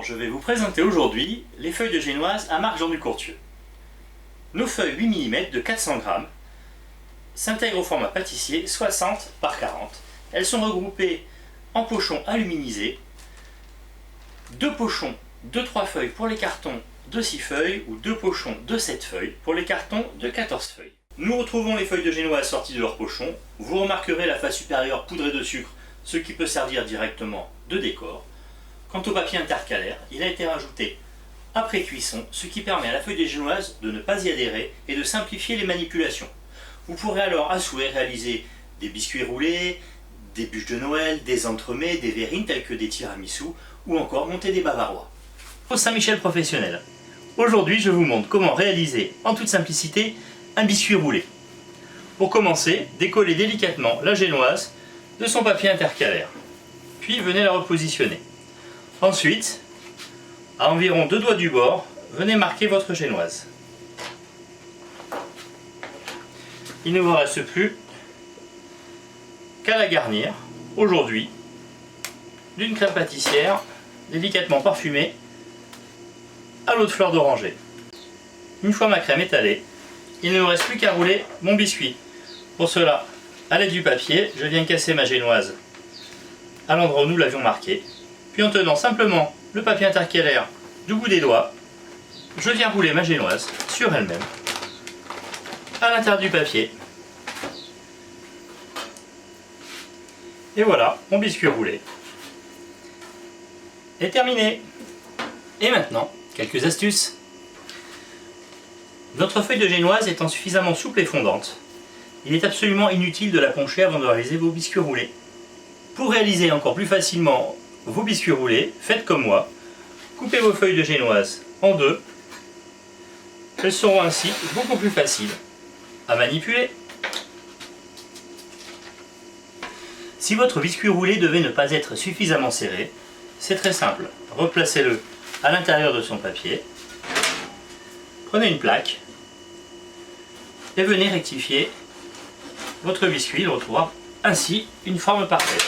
Alors, je vais vous présenter aujourd'hui les feuilles de génoise à marque Jean Ducourtieu. Nos feuilles 8 mm de 400 g s'intègrent au format pâtissier 60 par 40. Elles sont regroupées en pochons aluminisés, 2 pochons de 3 feuilles pour les cartons de 6 feuilles ou 2 pochons de 7 feuilles pour les cartons de 14 feuilles. Nous retrouvons les feuilles de génoise sorties de leur pochon. Vous remarquerez la face supérieure poudrée de sucre, ce qui peut servir directement de décor. Quant au papier intercalaire, il a été rajouté après cuisson, ce qui permet à la feuille de génoise de ne pas y adhérer et de simplifier les manipulations. Vous pourrez alors à souhait réaliser des biscuits roulés, des bûches de Noël, des entremets, des verrines telles que des tiramisu ou encore monter des bavarois. Au Saint-Michel professionnel. Aujourd'hui, je vous montre comment réaliser en toute simplicité un biscuit roulé. Pour commencer, décollez délicatement la génoise de son papier intercalaire. Puis venez la repositionner. Ensuite, à environ 2 doigts du bord, venez marquer votre génoise. Il ne vous reste plus qu'à la garnir, aujourd'hui, d'une crème pâtissière délicatement parfumée à l'eau de fleur d'oranger. Une fois ma crème étalée, il ne me reste plus qu'à rouler mon biscuit. Pour cela, à l'aide du papier, je viens casser ma génoise à l'endroit où nous l'avions marqué. Puis en tenant simplement le papier intercalaire du bout des doigts, je viens rouler ma génoise sur elle-même, à l'intérieur du papier. Et voilà, mon biscuit roulé est terminé. Et maintenant, quelques astuces. Notre feuille de génoise étant suffisamment souple et fondante, il est absolument inutile de la poncher avant de réaliser vos biscuits roulés. Pour réaliser encore plus facilement vos biscuits roulés, faites comme moi. Coupez vos feuilles de génoise en deux. Elles seront ainsi beaucoup plus faciles à manipuler. Si votre biscuit roulé devait ne pas être suffisamment serré, c'est très simple. Replacez-le à l'intérieur de son papier. Prenez une plaque et venez rectifier votre biscuit. Il retrouvera ainsi une forme parfaite.